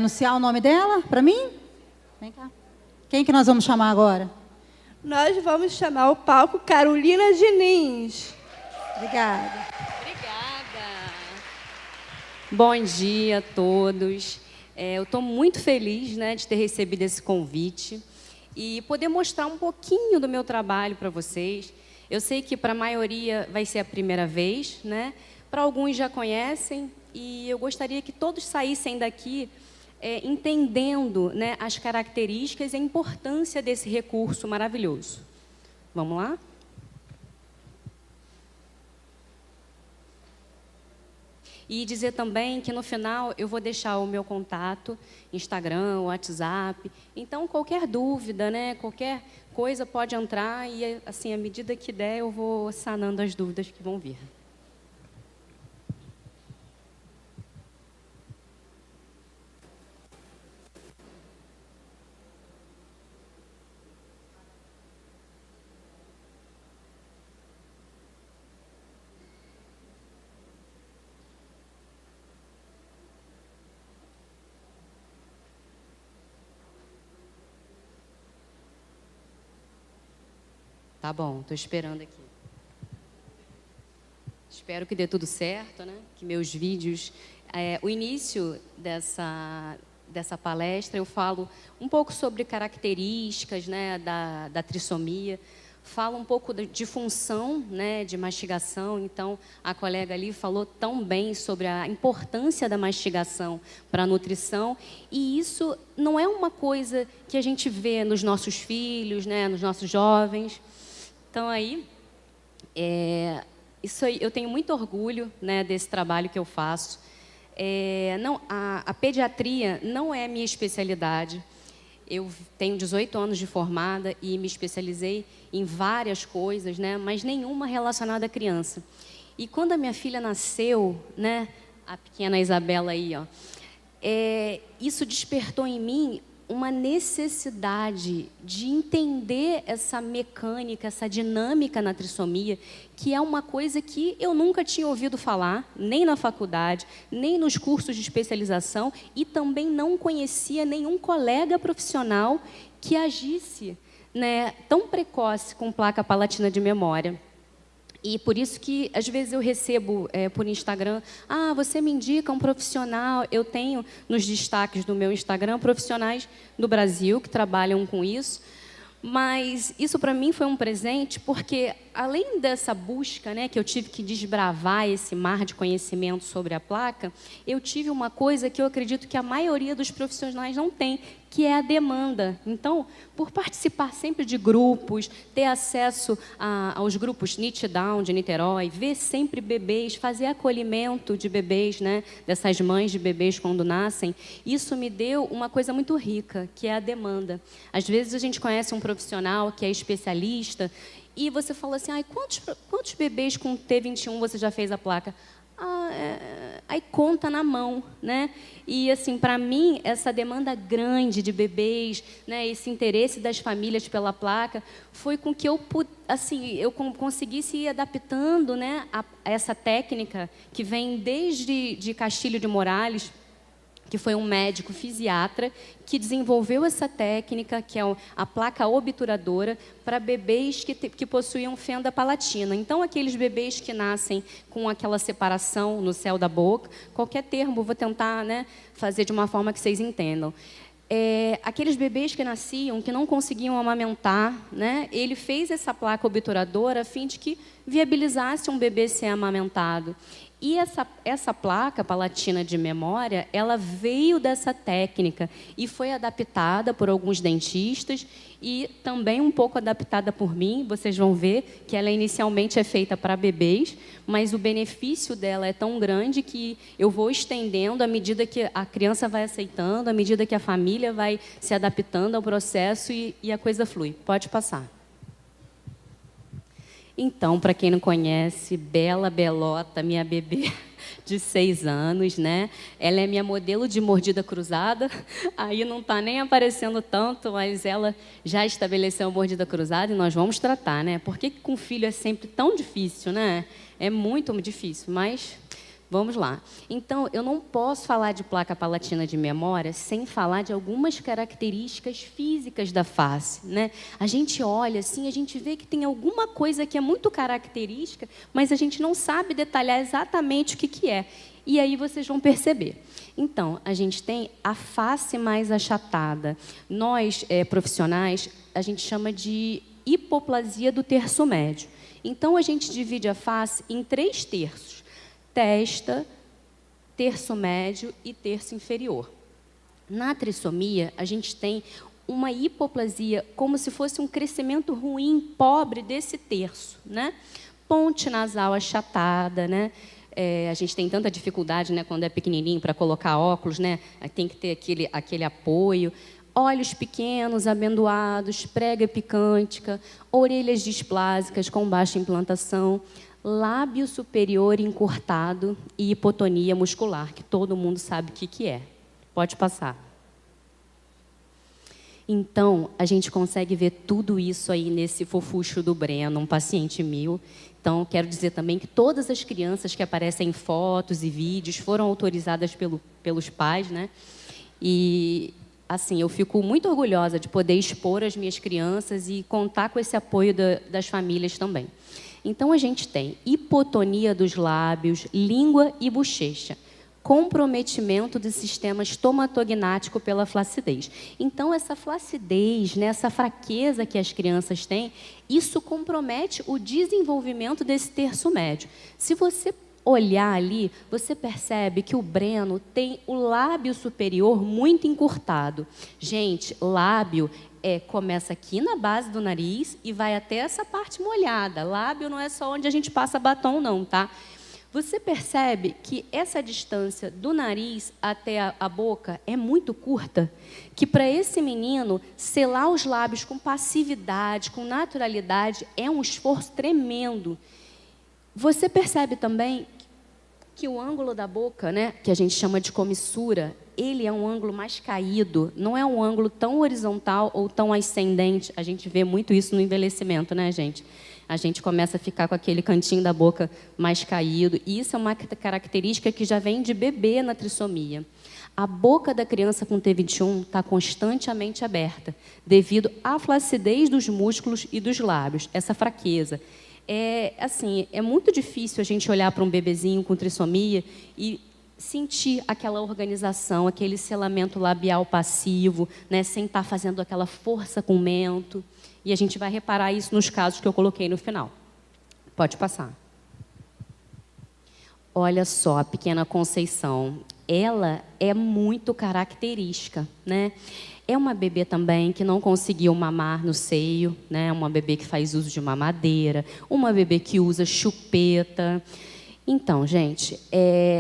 Anunciar o nome dela para mim? Vem cá. Quem que nós vamos chamar agora? Nós vamos chamar ao palco Carolina Diniz. Obrigada. Obrigada. Bom dia a todos. Eu estou muito feliz, né, de ter recebido esse convite e poder mostrar um pouquinho do meu trabalho para vocês. Eu sei que para a maioria vai ser a primeira vez, né? Para alguns já conhecem, e eu gostaria que todos saíssem daqui entendendo, né, as características e a importância desse recurso maravilhoso. Vamos lá? E dizer também que no final eu vou deixar o meu contato, Instagram, WhatsApp. Então, qualquer dúvida, né, qualquer coisa pode entrar e, assim, à medida que der, eu vou sanando as dúvidas que vão vir. Tá bom, estou esperando aqui. Espero que dê tudo certo, né? Que meus vídeos... o início dessa palestra, eu falo um pouco sobre características, né, da trissomia, falo um pouco de função, né, de mastigação. Então, a colega ali falou tão bem sobre a importância da mastigação para a nutrição, e isso não é uma coisa que a gente vê nos nossos filhos, né, nos nossos jovens. Então, isso aí, eu tenho muito orgulho, né, desse trabalho que eu faço. A pediatria não é minha especialidade. Eu tenho 18 anos de formada e me especializei em várias coisas, né, mas nenhuma relacionada à criança. E quando a minha filha nasceu, né, a pequena Isabela aí, ó, isso despertou em mim uma necessidade de entender essa mecânica, essa dinâmica na trissomia, que é uma coisa que eu nunca tinha ouvido falar, nem na faculdade, nem nos cursos de especialização, e também não conhecia nenhum colega profissional que agisse, né, tão precoce com placa palatina de memória. E por isso que, às vezes, eu recebo por Instagram, você me indica um profissional. Eu tenho nos destaques do meu Instagram profissionais do Brasil que trabalham com isso. Mas isso, para mim, foi um presente, porque, além dessa busca, né, que eu tive que desbravar esse mar de conhecimento sobre a placa, eu tive uma coisa que eu acredito que a maioria dos profissionais não tem, que é a demanda. Então, por participar sempre de grupos, ter acesso aos grupos NIT Down de Niterói, ver sempre bebês, fazer acolhimento de bebês, né, dessas mães de bebês quando nascem, isso me deu uma coisa muito rica, que é a demanda. Às vezes a gente conhece um profissional que é especialista e você fala assim, quantos bebês com T21 você já fez a placa? Aí conta na mão, né? E, assim, para mim, essa demanda grande de bebês, né, esse interesse das famílias pela placa, foi com que eu conseguisse ir adaptando, né, a essa técnica que vem desde de Castilho de Morales, que foi um médico fisiatra que desenvolveu essa técnica, que é a placa obturadora, para bebês que possuíam fenda palatina. Então, aqueles bebês que nascem com aquela separação no céu da boca, qualquer termo, vou tentar, né, fazer de uma forma que vocês entendam. Aqueles bebês que nasciam, que não conseguiam amamentar, né, ele fez essa placa obturadora a fim de que viabilizasse um bebê ser amamentado. E essa placa palatina de memória, ela veio dessa técnica e foi adaptada por alguns dentistas e também um pouco adaptada por mim. Vocês vão ver que ela inicialmente é feita para bebês, mas o benefício dela é tão grande que eu vou estendendo à medida que a criança vai aceitando, à medida que a família vai se adaptando ao processo e a coisa flui. Pode passar. Então, para quem não conhece, Bela Belota, minha bebê de 6 anos, né? Ela é minha modelo de mordida cruzada. Aí não está nem aparecendo tanto, mas ela já estabeleceu a mordida cruzada e nós vamos tratar, né? Por que com filho é sempre tão difícil, né? É muito difícil, mas Vamos lá. Então, eu não posso falar de placa palatina de memória sem falar de algumas características físicas da face, né? A gente olha assim, a gente vê que tem alguma coisa que é muito característica, mas a gente não sabe detalhar exatamente o que é. E aí vocês vão perceber. Então, a gente tem a face mais achatada. Nós, profissionais, a gente chama de hipoplasia do terço médio. Então, a gente divide a face em 3 terços. Testa, terço médio e terço inferior. Na trissomia, a gente tem uma hipoplasia, como se fosse um crescimento ruim, pobre desse terço, né? Ponte nasal achatada, né? A gente tem tanta dificuldade, né, quando é pequenininho, para colocar óculos, né? Tem que ter aquele apoio. Olhos pequenos, amendoados, prega epicântica, orelhas displásicas com baixa implantação, lábio superior encurtado e hipotonia muscular, que todo mundo sabe o que é. Pode passar. Então, a gente consegue ver tudo isso aí nesse fofucho do Breno, um paciente meu. Então, quero dizer também que todas as crianças que aparecem em fotos e vídeos foram autorizadas pelos pais, né? E, assim, eu fico muito orgulhosa de poder expor as minhas crianças e contar com esse apoio das famílias também. Então, a gente tem hipotonia dos lábios, língua e bochecha, comprometimento do sistema estomatognático pela flacidez. Então, essa flacidez, né, essa fraqueza que as crianças têm, isso compromete o desenvolvimento desse terço médio. Se você olhar ali, você percebe que o Breno tem o lábio superior muito encurtado. Gente, lábio começa aqui na base do nariz e vai até essa parte molhada. Lábio não é só onde a gente passa batom, não, tá? Você percebe que essa distância do nariz até a boca é muito curta, que para esse menino, selar os lábios com passividade, com naturalidade, é um esforço tremendo. Você percebe também que o ângulo da boca, né, que a gente chama de comissura, ele é um ângulo mais caído, não é um ângulo tão horizontal ou tão ascendente. A gente vê muito isso no envelhecimento, né, gente? A gente começa a ficar com aquele cantinho da boca mais caído. E isso é uma característica que já vem de bebê na trissomia. A boca da criança com T21 está constantemente aberta, devido à flacidez dos músculos e dos lábios, essa fraqueza. É muito difícil a gente olhar para um bebezinho com trissomia e sentir aquela organização, aquele selamento labial passivo, né, sem estar fazendo aquela força com o mento. E a gente vai reparar isso nos casos que eu coloquei no final. Pode passar. Olha só, a pequena Conceição. Ela é muito característica, né? É uma bebê também que não conseguiu mamar no seio, né? Uma bebê que faz uso de mamadeira, uma bebê que usa chupeta. Então, gente,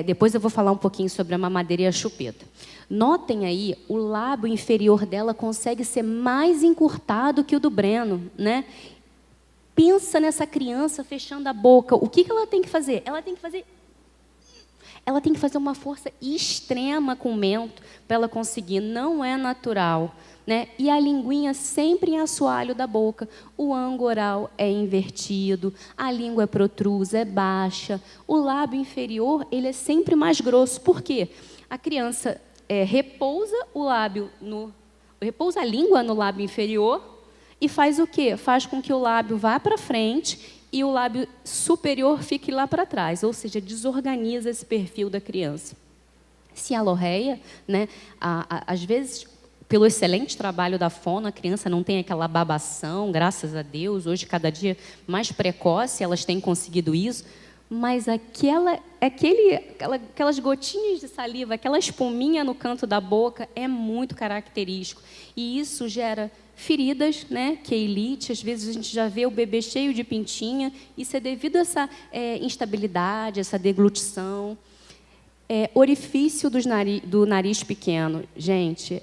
depois eu vou falar um pouquinho sobre a mamadeira e a chupeta. Notem aí, o lábio inferior dela consegue ser mais encurtado que o do Breno, né? Pensa nessa criança fechando a boca. O que ela tem que fazer? Ela tem que fazer uma força extrema com o mento para ela conseguir. Não é natural, né? E a linguinha sempre em assoalho da boca. O ângulo oral é invertido, a língua é protrusa, é baixa. O lábio inferior, ele é sempre mais grosso. Por quê? A criança repousa a língua no lábio inferior e faz o quê? Faz com que o lábio vá para frente e o lábio superior fique lá para trás, ou seja, desorganiza esse perfil da criança. Se a lorreia, né, às vezes, pelo excelente trabalho da fono, a criança não tem aquela babação, graças a Deus, hoje, cada dia mais precoce, elas têm conseguido isso, mas aquelas gotinhas de saliva, aquela espuminha no canto da boca é muito característico. E isso gera feridas, né? Queilite, às vezes a gente já vê o bebê cheio de pintinha. Isso é devido a essa instabilidade, essa deglutição. Orifício do nariz pequeno. Gente,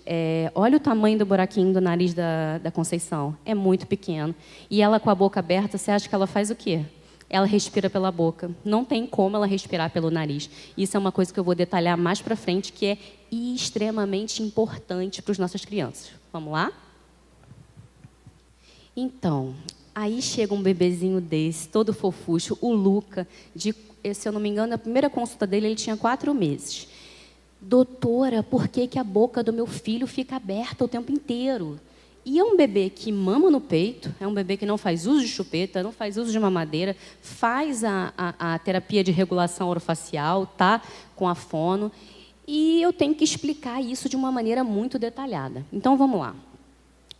olha o tamanho do buraquinho do nariz da Conceição. É muito pequeno. E ela com a boca aberta, você acha que ela faz o quê? Ela respira pela boca. Não tem como ela respirar pelo nariz. Isso é uma coisa que eu vou detalhar mais para frente, que é extremamente importante para as nossas crianças. Vamos lá? Então, aí chega um bebezinho desse, todo fofucho, o Luca, de se eu não me engano, a primeira consulta dele, ele tinha 4 meses. Doutora, por que que a boca do meu filho fica aberta o tempo inteiro? E é um bebê que mama no peito, é um bebê que não faz uso de chupeta, não faz uso de mamadeira, faz a terapia de regulação orofacial, tá? Com a fono. E eu tenho que explicar isso de uma maneira muito detalhada. Então, vamos lá.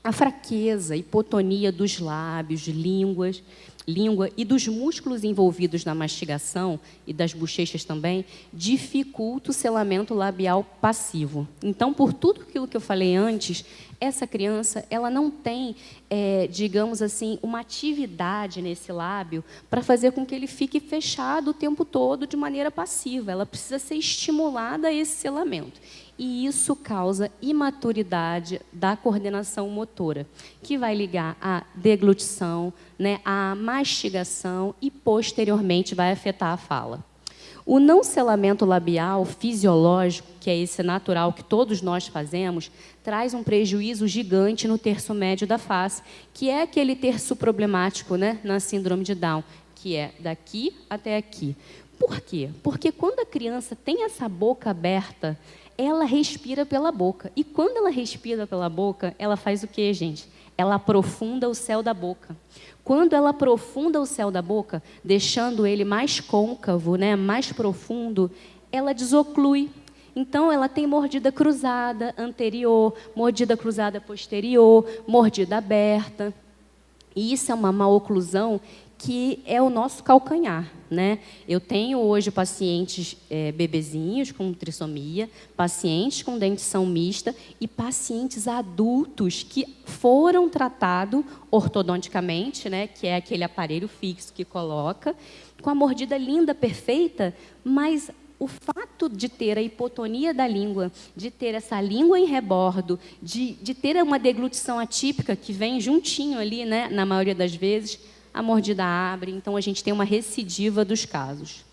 A fraqueza, hipotonia dos lábios, língua e dos músculos envolvidos na mastigação e das bochechas também, dificulta o selamento labial passivo. Então, por tudo aquilo que eu falei antes, essa criança ela não tem, digamos assim, uma atividade nesse lábio para fazer com que ele fique fechado o tempo todo de maneira passiva. Ela precisa ser estimulada a esse selamento. E isso causa imaturidade da coordenação motora, que vai ligar à deglutição, né, à mastigação e, posteriormente, vai afetar a fala. O não selamento labial fisiológico, que é esse natural que todos nós fazemos, traz um prejuízo gigante no terço médio da face, que é aquele terço problemático, né, na síndrome de Down, que é daqui até aqui. Por quê? Porque quando a criança tem essa boca aberta, ela respira pela boca. E quando ela respira pela boca, ela faz o quê, gente? Ela aprofunda o céu da boca. Quando ela aprofunda o céu da boca, deixando ele mais côncavo, né, mais profundo, ela desoclui. Então, ela tem mordida cruzada anterior, mordida cruzada posterior, mordida aberta. E isso é uma maloclusão que é o nosso calcanhar, né? Eu tenho hoje pacientes bebezinhos com trissomia, pacientes com dentição mista e pacientes adultos que foram tratados ortodonticamente, né? Que é aquele aparelho fixo que coloca, com a mordida linda, perfeita, mas o fato de ter a hipotonia da língua, de ter essa língua em rebordo, de ter uma deglutição atípica que vem juntinho ali, né? Na maioria das vezes, a mordida abre, então a gente tem uma recidiva dos casos.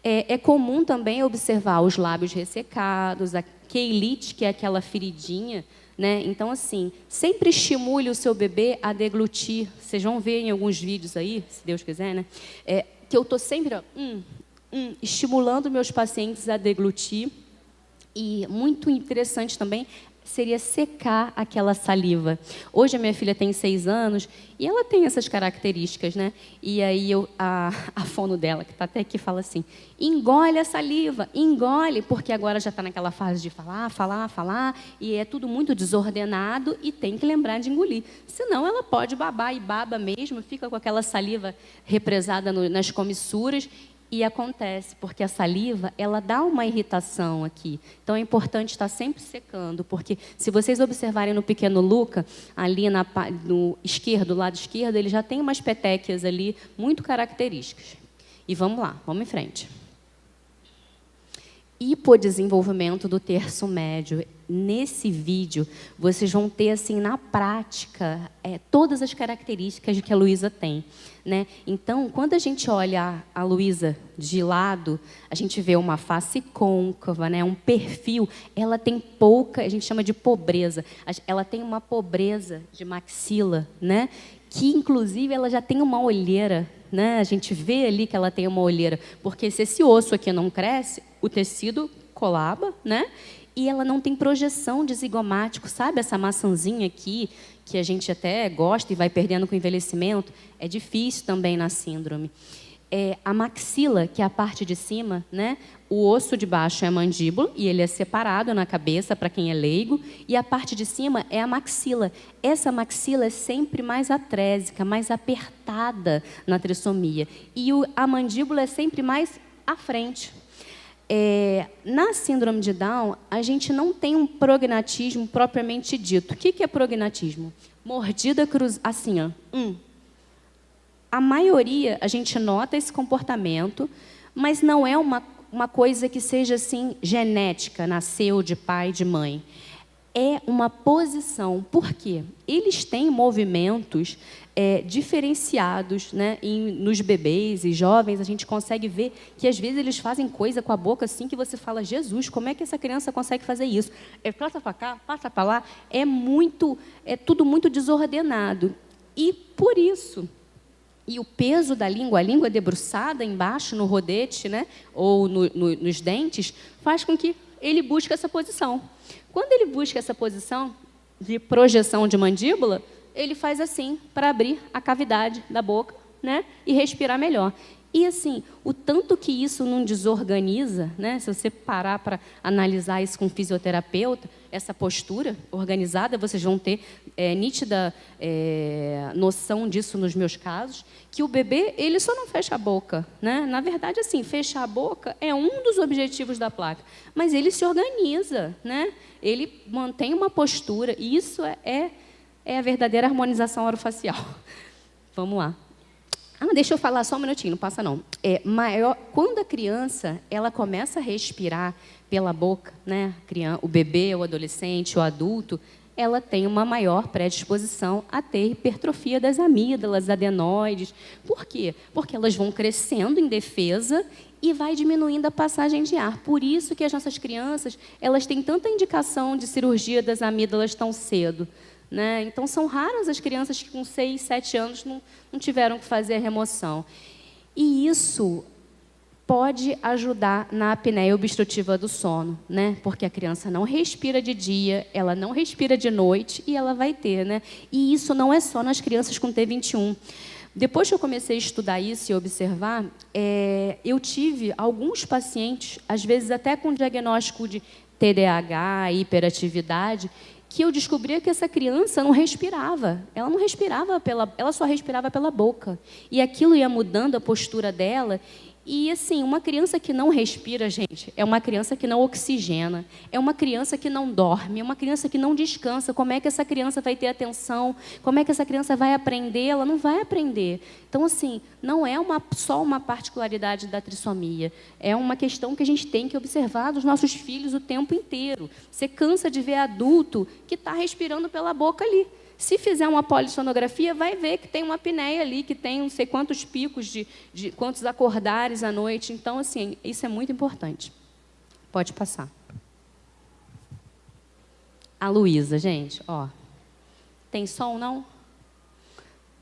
É comum também observar os lábios ressecados, a queilite, que é aquela feridinha, né? Então, assim, sempre estimule o seu bebê a deglutir. Vocês vão ver em alguns vídeos aí, se Deus quiser, né? Que eu estou sempre estimulando meus pacientes a deglutir. E muito interessante também seria secar aquela saliva. Hoje a minha filha tem 6 anos e ela tem essas características, né? E aí a fono dela, que está até aqui, fala assim, engole a saliva, engole, porque agora já está naquela fase de falar, e é tudo muito desordenado e tem que lembrar de engolir. Senão ela pode babar e baba mesmo, fica com aquela saliva represada nas comissuras. E acontece, porque a saliva, ela dá uma irritação aqui. Então, é importante estar sempre secando, porque se vocês observarem no pequeno Luca, ali no esquerdo, lado esquerdo, ele já tem umas petequias ali muito características. E vamos lá, vamos em frente. Hipodesenvolvimento do terço médio. Nesse vídeo, vocês vão ter, assim, na prática, todas as características que a Luísa tem, né? Então, quando a gente olha a Luísa de lado, a gente vê uma face côncava, né? Um perfil. Ela tem pouca, a gente chama de pobreza. Ela tem uma pobreza de maxila, né? Que, inclusive, ela já tem uma olheira, né? A gente vê ali que ela tem uma olheira, porque se esse osso aqui não cresce, o tecido colaba, né? E ela não tem projeção de zigomático, sabe? Essa maçãzinha aqui, que a gente até gosta e vai perdendo com o envelhecimento, é difícil também na síndrome. A maxila, que é a parte de cima, né? O osso de baixo é a mandíbula, e ele é separado na cabeça, para quem é leigo, e a parte de cima é a maxila. Essa maxila é sempre mais atrésica, mais apertada na trissomia. E a mandíbula é sempre mais à frente. Na síndrome de Down, a gente não tem um prognatismo propriamente dito. O que é prognatismo? Mordida cruzada, assim, ó. A maioria, a gente nota esse comportamento, mas não é uma coisa que seja assim genética, nasceu de pai, de mãe. É uma posição. Por quê? Eles têm movimentos diferenciados, né? Nos bebês e jovens, a gente consegue ver que, às vezes, eles fazem coisa com a boca assim que você fala, Jesus, como é que essa criança consegue fazer isso? Passa para cá, passa para lá. É tudo muito desordenado. E, por isso, E o peso da língua, a língua debruçada embaixo no rodete, né, ou nos dentes, faz com que ele busque essa posição. Quando ele busca essa posição de projeção de mandíbula, ele faz assim para abrir a cavidade da boca, né, e respirar melhor. E assim, o tanto que isso não desorganiza, né? Se você parar para analisar isso com um fisioterapeuta, essa postura organizada, vocês vão ter nítida noção disso nos meus casos, que o bebê, ele só não fecha a boca, né? Na verdade, assim, fechar a boca é um dos objetivos da placa, mas ele se organiza, né? Ele mantém uma postura, e isso é a verdadeira harmonização orofacial. Vamos lá. Deixa eu falar só um minutinho, não passa não. Quando a criança ela começa a respirar pela boca, né, o bebê, o adolescente, o adulto, ela tem uma maior predisposição a ter hipertrofia das amígdalas, adenoides. Por quê? Porque elas vão crescendo em defesa e vai diminuindo a passagem de ar. Por isso que as nossas crianças elas têm tanta indicação de cirurgia das amígdalas tão cedo. Né? Então, são raras as crianças que com 6, 7 anos não tiveram que fazer a remoção. E isso pode ajudar na apneia obstrutiva do sono, né? Porque a criança não respira de dia, ela não respira de noite e ela vai ter. Né? E isso não é só nas crianças com T21. Depois que eu comecei a estudar isso e observar, eu tive alguns pacientes, às vezes até com diagnóstico de TDAH, hiperatividade, que eu descobria que essa criança não respirava. Ela não respirava ela só respirava pela boca. E aquilo ia mudando a postura dela. E, assim, uma criança que não respira, gente, é uma criança que não oxigena, é uma criança que não dorme, é uma criança que não descansa. Como é que essa criança vai ter atenção? Como é que essa criança vai aprender? Ela não vai aprender. Então, assim, não é só uma particularidade da trissomia. É uma questão que a gente tem que observar dos nossos filhos o tempo inteiro. Você cansa de ver adulto que está respirando pela boca ali. Se fizer uma polissonografia, vai ver que tem uma apneia ali, que tem não sei quantos picos, de quantos acordares à noite. Então, assim, isso é muito importante. Pode passar. A Luísa, gente, ó. Tem som, não?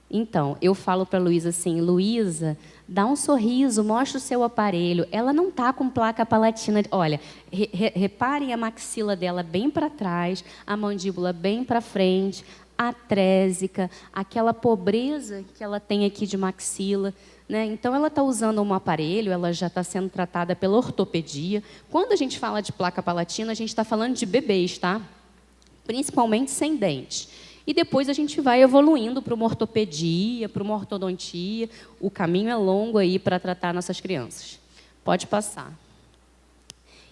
Então, eu falo para a Luísa assim, Luísa, dá um sorriso, mostra o seu aparelho. Ela não está com placa palatina. Olha, reparem a maxila dela bem para trás, a mandíbula bem para frente, atrésica, aquela pobreza que ela tem aqui de maxila. Né? Então, ela está usando um aparelho, ela já está sendo tratada pela ortopedia. Quando a gente fala de placa palatina, a gente está falando de bebês, tá? Principalmente sem dentes. E depois a gente vai evoluindo para uma ortopedia, para uma ortodontia. O caminho é longo aí para tratar nossas crianças. Pode passar.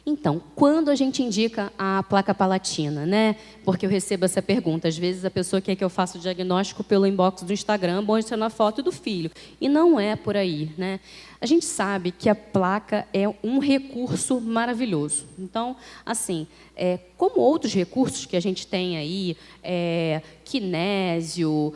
Então, quando a gente indica a placa palatina, né? Porque eu recebo essa pergunta. Às vezes a pessoa quer que eu faça o diagnóstico pelo inbox do Instagram, mostrando a foto do filho. E não é por aí, né? A gente sabe que a placa é um recurso maravilhoso. Então, assim, como outros recursos que a gente tem aí, kinésio,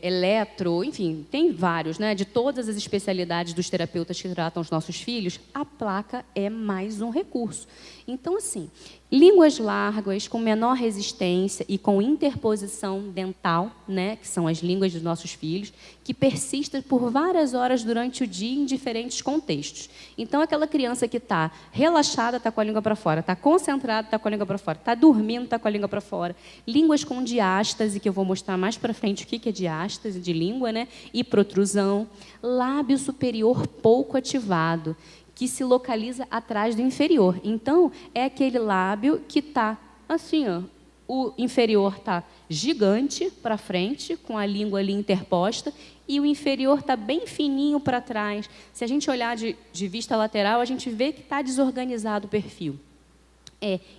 eletro, enfim, tem vários, né? De todas as especialidades dos terapeutas que tratam os nossos filhos, a placa é mais um recurso. Então, assim, línguas largas, com menor resistência e com interposição dental, né? Que são as línguas dos nossos filhos, que persistem por várias horas durante o dia em diferentes contextos. Então, aquela criança que está relaxada, está com a língua para fora, está concentrada, está com a língua para fora, está dormindo, está com a língua para fora. Línguas com diástase, que eu vou mostrar mais para frente o que é diástase de língua, né? E protrusão. Lábio superior pouco ativado, que se localiza atrás do inferior. Então, é aquele lábio que está assim, ó, o inferior está gigante para frente, com a língua ali interposta, e o inferior está bem fininho para trás. Se a gente olhar de vista lateral, a gente vê que está desorganizado o perfil.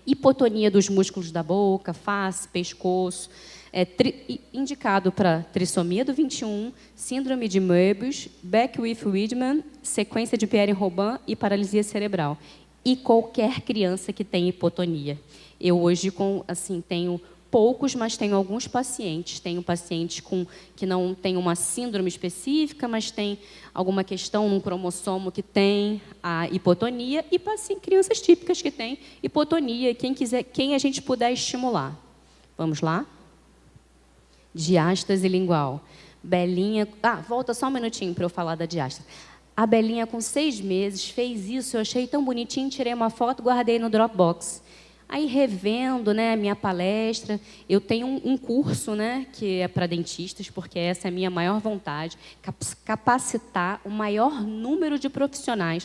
Hipotonia dos músculos da boca, face, pescoço. Indicado para trissomia do 21, síndrome de Möbius, Beckwith-Wiedemann, sequência de Pierre-Robin e paralisia cerebral. E qualquer criança que tem hipotonia. Eu hoje tenho poucos, mas tenho alguns pacientes. Tenho pacientes que não têm uma síndrome específica, mas tem alguma questão num cromossomo que tem a hipotonia, e crianças típicas que têm hipotonia, quem a gente puder estimular. Vamos lá? Diástase lingual. Belinha... volta só um minutinho para eu falar da diástase. A Belinha, com 6 meses, fez isso, eu achei tão bonitinho, tirei uma foto, guardei no Dropbox. Aí, revendo, né, a minha palestra, eu tenho um curso, né, que é para dentistas, porque essa é a minha maior vontade, capacitar o maior número de profissionais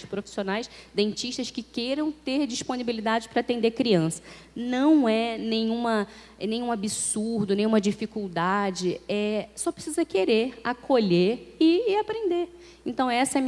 dentistas que queiram ter disponibilidade para atender criança. Não é nenhum absurdo, nenhuma dificuldade, só precisa querer, acolher e aprender. Então, essa é a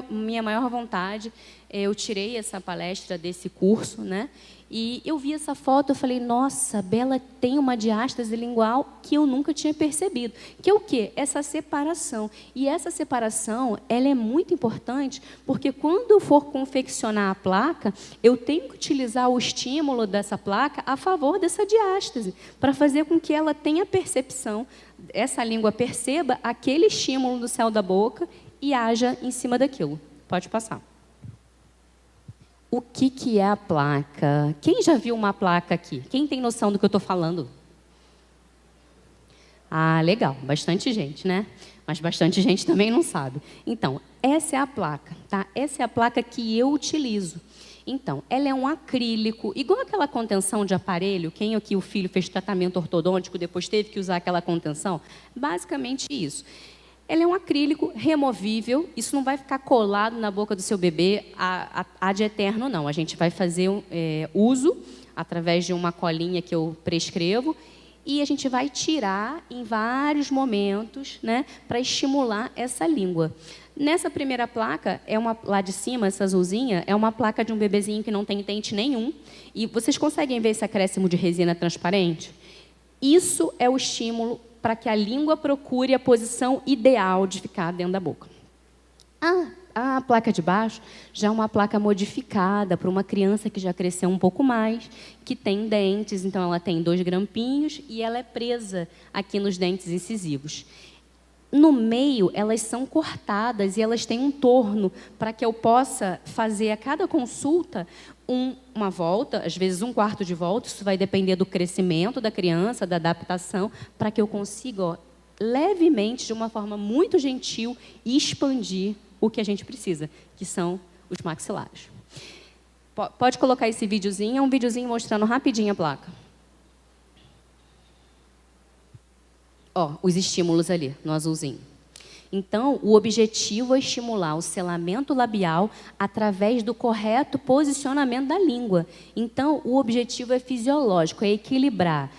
minha maior vontade. Eu tirei essa palestra desse curso, né? E eu vi essa foto, eu falei, nossa, a Bela tem uma diástase lingual que eu nunca tinha percebido. Que é o quê? Essa separação. E essa separação, ela é muito importante, porque quando eu for confeccionar a placa, eu tenho que utilizar o estímulo dessa placa a favor dessa diástase, para fazer com que ela tenha percepção, essa língua perceba aquele estímulo do céu da boca e haja em cima daquilo. Pode passar. O que é a placa? Quem já viu uma placa aqui? Quem tem noção do que eu estou falando? Legal, bastante gente, né? Mas bastante gente também não sabe. Então, essa é a placa, tá? Essa é a placa que eu utilizo. Então, ela é um acrílico, igual aquela contenção de aparelho. Quem aqui o filho fez tratamento ortodôntico, depois teve que usar aquela contenção? Basicamente isso. Ela é um acrílico removível, isso não vai ficar colado na boca do seu bebê ad eterno, não. A gente vai fazer uso através de uma colinha que eu prescrevo e a gente vai tirar em vários momentos, né, para estimular essa língua. Nessa primeira placa, lá de cima, essa azulzinha, é uma placa de um bebezinho que não tem dente nenhum. E vocês conseguem ver esse acréscimo de resina transparente? Isso é o estímulo para que a língua procure a posição ideal de ficar dentro da boca. A placa de baixo já é uma placa modificada para uma criança que já cresceu um pouco mais, que tem dentes, então ela tem 2 grampinhos e ela é presa aqui nos dentes incisivos. No meio, elas são cortadas e elas têm um torno para que eu possa fazer a cada consulta uma volta, às vezes 1/4 de volta, isso vai depender do crescimento da criança, da adaptação, para que eu consiga, levemente, de uma forma muito gentil, expandir o que a gente precisa, que são os maxilares. Pode colocar esse videozinho, é um videozinho mostrando rapidinho a placa. Os estímulos ali, no azulzinho. Então, o objetivo é estimular o selamento labial através do correto posicionamento da língua. Então, o objetivo é fisiológico, é equilibrar.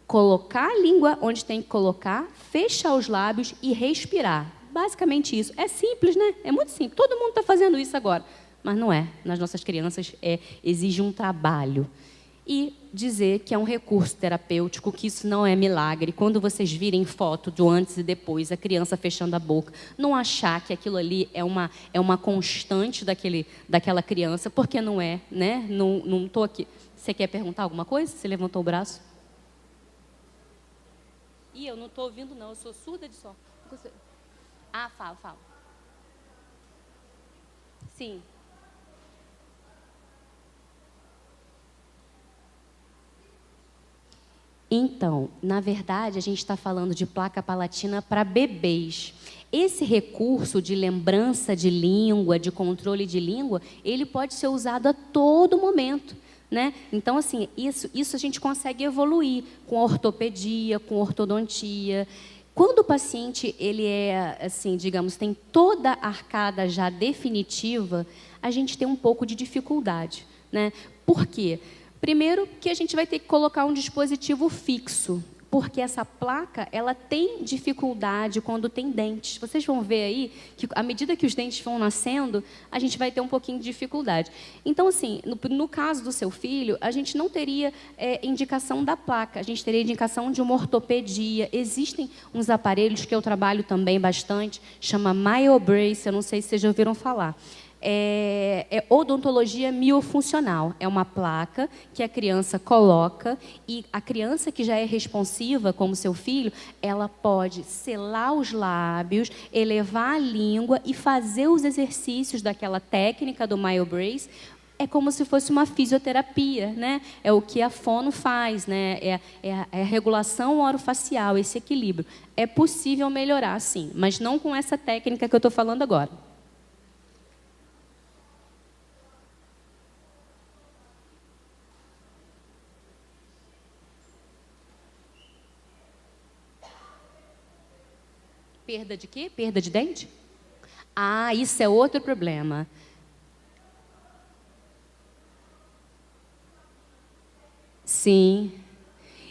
Colocar a língua onde tem que colocar, fechar os lábios e respirar. Basicamente isso. É simples, né? É muito simples. Todo mundo está fazendo isso agora. Mas não é. Nas nossas crianças, exige um trabalho. E dizer que é um recurso terapêutico, que isso não é milagre. Quando vocês virem foto do antes e depois, a criança fechando a boca, não achar que aquilo ali é uma constante daquela criança, porque não é, né? Não estou aqui. Você quer perguntar alguma coisa? Você levantou o braço? Eu não estou ouvindo, não. Eu sou surda de som. Fala. Sim. Então, na verdade, a gente está falando de placa palatina para bebês. Esse recurso de lembrança de língua, de controle de língua, ele pode ser usado a todo momento, né? Então, assim, isso a gente consegue evoluir com ortopedia, com ortodontia. Quando o paciente ele assim, digamos, tem toda a arcada já definitiva, a gente tem um pouco de dificuldade, né? Por quê? Primeiro, que a gente vai ter que colocar um dispositivo fixo, porque essa placa ela tem dificuldade quando tem dentes. Vocês vão ver aí que, à medida que os dentes vão nascendo, a gente vai ter um pouquinho de dificuldade. Então, assim, no caso do seu filho, a gente não teria indicação da placa, a gente teria indicação de uma ortopedia. Existem uns aparelhos que eu trabalho também bastante, chama MyoBrace, eu não sei se vocês já ouviram falar. É odontologia miofuncional. É uma placa que a criança coloca e a criança que já é responsiva, como seu filho, ela pode selar os lábios, elevar a língua e fazer os exercícios daquela técnica do MyoBrace É como se fosse uma fisioterapia, né? É o que a fono faz, né? É a regulação orofacial, esse equilíbrio. É possível melhorar, sim, mas não com essa técnica que eu estou falando agora. Perda de quê? Perda de dente? Ah, isso é outro problema. Sim.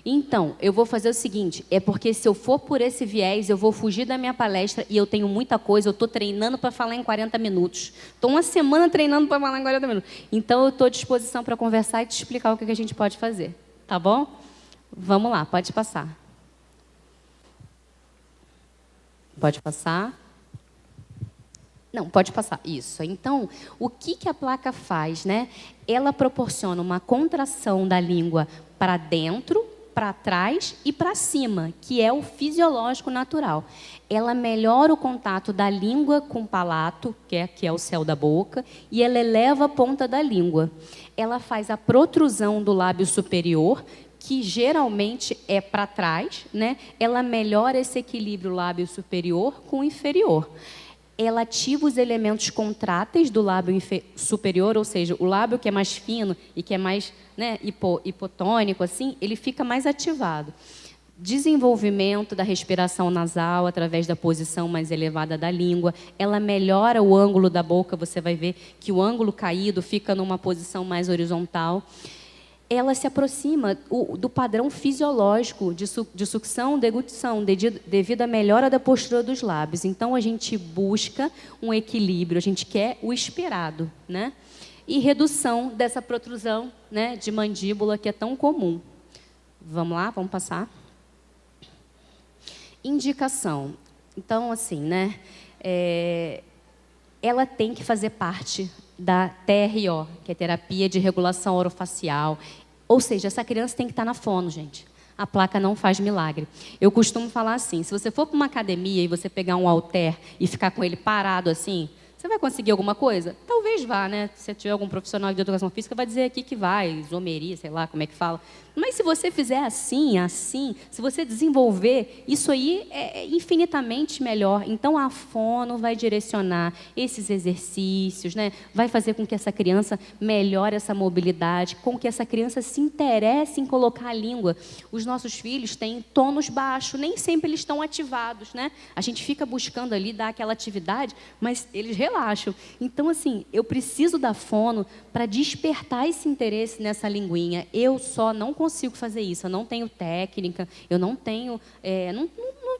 Então, eu vou fazer o seguinte, é porque se eu for por esse viés, eu vou fugir da minha palestra e eu tenho muita coisa, eu estou treinando para falar em 40 minutos. Estou uma semana treinando para falar em 40 minutos. Então, eu estou à disposição para conversar e te explicar o que a gente pode fazer. Tá bom? Vamos lá, pode passar. Pode passar. Não, pode passar. Isso. Então, o que a placa faz, né? Ela proporciona uma contração da língua para dentro, para trás e para cima, que é o fisiológico natural. Ela melhora o contato da língua com o palato, que é o céu da boca, e ela eleva a ponta da língua. Ela faz a protrusão do lábio superior, que geralmente é para trás, né? Ela melhora esse equilíbrio lábio superior com o inferior. Ela ativa os elementos contráteis do lábio superior, ou seja, o lábio que é mais fino e que é mais, né, hipotônico, assim, ele fica mais ativado. Desenvolvimento da respiração nasal através da posição mais elevada da língua. Ela melhora o ângulo da boca, você vai ver que o ângulo caído fica numa posição mais horizontal. Ela se aproxima do padrão fisiológico de sucção, deglutição, devido à melhora da postura dos lábios. Então, a gente busca um equilíbrio, a gente quer o esperado, né? E redução dessa protrusão, né, de mandíbula, que é tão comum. Vamos lá, vamos passar. Indicação. Então, assim, né, ela tem que fazer parte da TRO, que é terapia de regulação orofacial. Ou seja, essa criança tem que estar na fono, gente. A placa não faz milagre. Eu costumo falar assim, se você for para uma academia e você pegar um halter e ficar com ele parado assim, você vai conseguir alguma coisa? Talvez vá, né? Se tiver algum profissional de educação física, vai dizer aqui que vai, isomeria, sei lá como é que fala. Mas se você fizer assim, se você desenvolver, isso aí é infinitamente melhor. Então, a fono vai direcionar esses exercícios, né? Vai fazer com que essa criança melhore essa mobilidade, com que essa criança se interesse em colocar a língua. Os nossos filhos têm tônus baixos, nem sempre eles estão ativados, né? A gente fica buscando ali dar aquela atividade, mas eles relaxam. Então, assim, eu preciso da fono para despertar esse interesse nessa linguinha. Eu só não consigo fazer isso, eu não tenho técnica, eu não tenho, não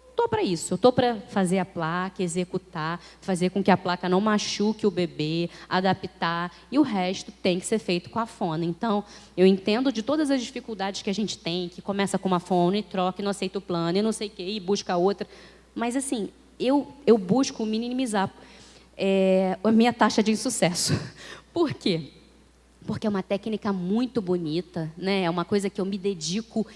estou para isso. Eu estou para fazer a placa, executar, fazer com que a placa não machuque o bebê, adaptar, e o resto tem que ser feito com a fono. Então, eu entendo de todas as dificuldades que a gente tem, que começa com uma fono e troca, e não aceita o plano, e não sei o quê, e busca outra. Mas, assim, eu busco minimizar a minha taxa de insucesso. Por quê? Porque é uma técnica muito bonita, né? É uma coisa que eu me dedico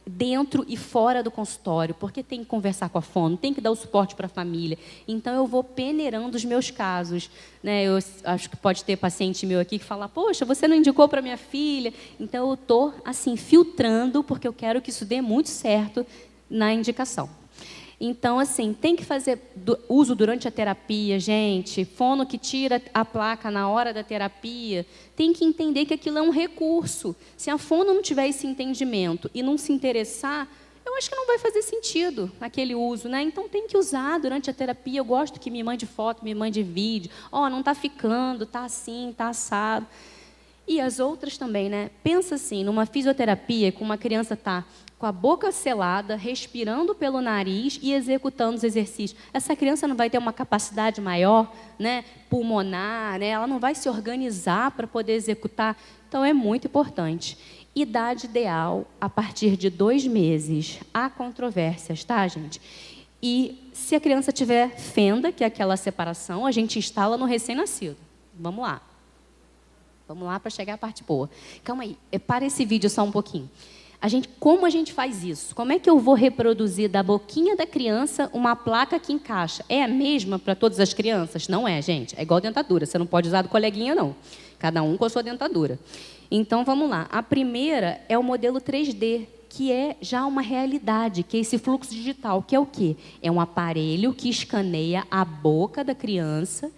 dentro e fora do consultório, porque tem que conversar com a fono, tem que dar o suporte para a família. Então, eu vou peneirando os meus casos, né? Eu acho que pode ter paciente meu aqui que fala, poxa, você não indicou para minha filha? Então, eu estou, assim, filtrando, porque eu quero que isso dê muito certo na indicação. Então, assim, tem que fazer uso durante a terapia, gente. Fono que tira a placa na hora da terapia, tem que entender que aquilo é um recurso. Se a fono não tiver esse entendimento e não se interessar, eu acho que não vai fazer sentido aquele uso, né? Então, tem que usar durante a terapia. Eu gosto que me mande foto, me mande vídeo. Não está ficando, está assim, está assado. E as outras também, né? Pensa assim, numa fisioterapia, com uma criança está com a boca selada, respirando pelo nariz e executando os exercícios. Essa criança não vai ter uma capacidade maior, né, pulmonar, né? Ela não vai se organizar para poder executar. Então, é muito importante. Idade ideal, a partir de 2 meses. Há controvérsias, tá, gente? E se a criança tiver fenda, que é aquela separação, a gente instala no recém-nascido. Vamos lá. Vamos lá para chegar à parte boa. Calma aí, para esse vídeo só um pouquinho. Como a gente faz isso? Como é que eu vou reproduzir da boquinha da criança uma placa que encaixa? É a mesma para todas as crianças? Não é, gente. É igual dentadura. Você não pode usar do coleguinha, não. cada um com a sua dentadura. Então, vamos lá. A primeira é o modelo 3D, que é já uma realidade, que é esse fluxo digital, que é o quê? É um aparelho que escaneia a boca da criança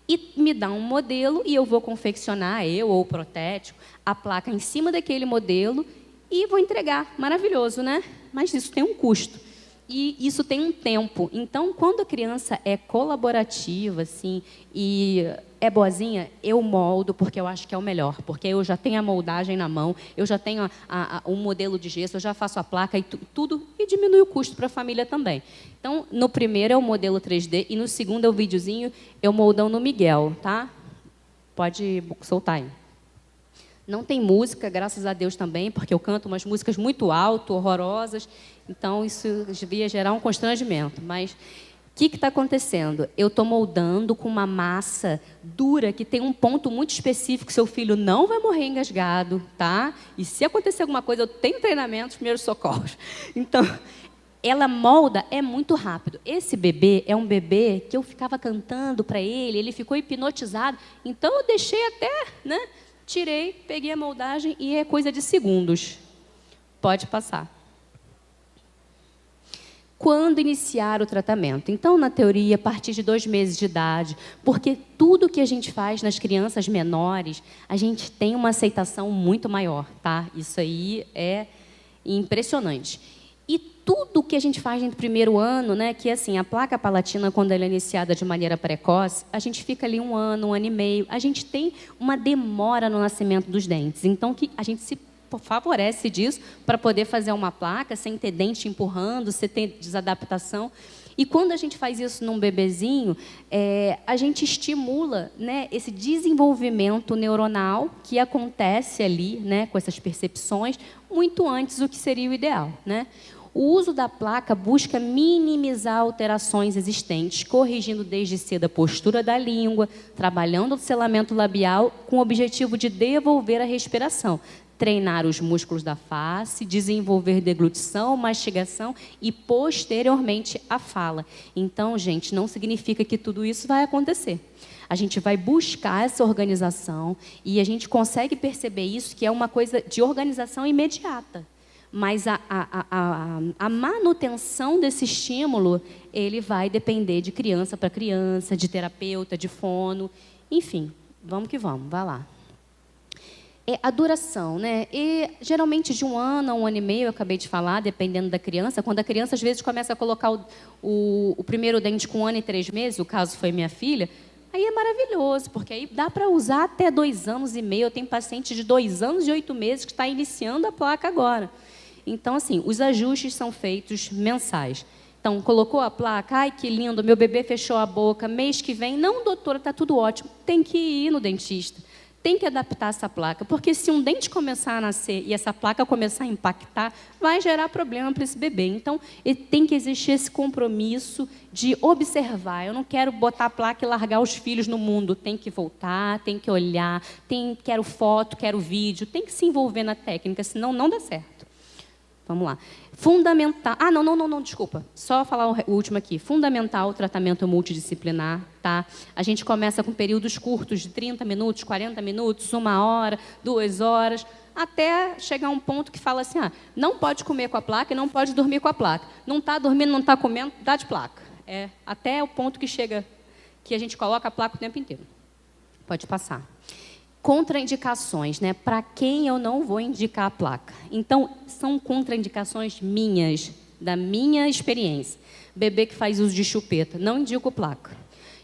e me dá um modelo e eu vou confeccionar, eu ou o protético, a placa em cima daquele modelo e vou entregar. Maravilhoso, né? Mas isso tem um custo. E isso tem um tempo. Então, quando a criança é colaborativa, assim, e é boazinha, eu moldo porque eu acho que é o melhor. Porque eu já tenho a moldagem na mão, eu já tenho um modelo de gesso, eu já faço a placa e tudo, e diminui o custo para a família também. Então, no primeiro é o modelo 3D e no segundo é o videozinho, eu moldando no Miguel, tá? Pode soltar aí. Não tem música, graças a Deus também, porque eu canto umas músicas muito alto, horrorosas, então isso devia gerar um constrangimento. Mas o que está acontecendo? Eu estou moldando com uma massa dura que tem um ponto muito específico, seu filho não vai morrer engasgado, tá? E se acontecer alguma coisa, eu tenho treinamento, primeiros socorros. Então, ela molda, é muito rápido. Esse bebê é um bebê que eu ficava cantando para ele, ele ficou hipnotizado, então eu deixei até, né? Tirei, peguei a moldagem e é coisa de segundos. Pode passar. Quando iniciar o tratamento? Então, na teoria, a partir de 2 meses de idade, porque tudo que a gente faz nas crianças menores, a gente tem uma aceitação muito maior, tá? Isso aí é impressionante. E tudo que a gente faz no primeiro ano, né, que assim, a placa palatina, quando ela é iniciada de maneira precoce, a gente fica ali 1 ano, 1 ano e meio. A gente tem uma demora no nascimento dos dentes. Então, que a gente se favorece disso para poder fazer uma placa sem ter dente empurrando, sem ter desadaptação. E quando a gente faz isso num bebezinho, a gente estimula, né, esse desenvolvimento neuronal que acontece ali, né, com essas percepções, muito antes do que seria o ideal, né? O uso da placa busca minimizar alterações existentes, corrigindo desde cedo a postura da língua, trabalhando o selamento labial com o objetivo de devolver a respiração, treinar os músculos da face, desenvolver deglutição, mastigação e, posteriormente, a fala. Então, gente, não significa que tudo isso vai acontecer. A gente vai buscar essa organização e a gente consegue perceber isso, que é uma coisa de organização imediata. Mas a manutenção desse estímulo, ele vai depender de criança para criança, de terapeuta, de fono, enfim, vamos que vamos, vai lá. A duração, né? E geralmente de 1 ano a 1 ano e meio, eu acabei de falar, dependendo da criança. Quando a criança às vezes começa a colocar o primeiro dente com 1 ano e 3 meses, o caso foi minha filha, aí é maravilhoso, porque aí dá para usar até 2 anos e meio. Eu tenho paciente de 2 anos e 8 meses que está iniciando a placa agora. Então, assim, os ajustes são feitos mensais. Então, colocou a placa, ai, que lindo, meu bebê fechou a boca, mês que vem, não, doutora, está tudo ótimo. Tem que ir no dentista, tem que adaptar essa placa, porque se um dente começar a nascer e essa placa começar a impactar, vai gerar problema para esse bebê. Então, tem que existir esse compromisso de observar. Eu não quero botar a placa e largar os filhos no mundo. Tem que voltar, tem que olhar, quero foto, quero vídeo, tem que se envolver na técnica, senão não dá certo. Vamos lá. Fundamental... não, desculpa. Só falar o último aqui. Fundamental o tratamento multidisciplinar, tá? A gente começa com períodos curtos de 30 minutos, 40 minutos, 1 hora, 2 horas, até chegar a um ponto que fala assim, não pode comer com a placa e não pode dormir com a placa. Não está dormindo, não está comendo, dá de placa. Até o ponto que chega, que a gente coloca a placa o tempo inteiro. Pode passar. Contraindicações, né? Para quem eu não vou indicar a placa. Então, são contraindicações minhas, da minha experiência. Bebê que faz uso de chupeta, não indico placa.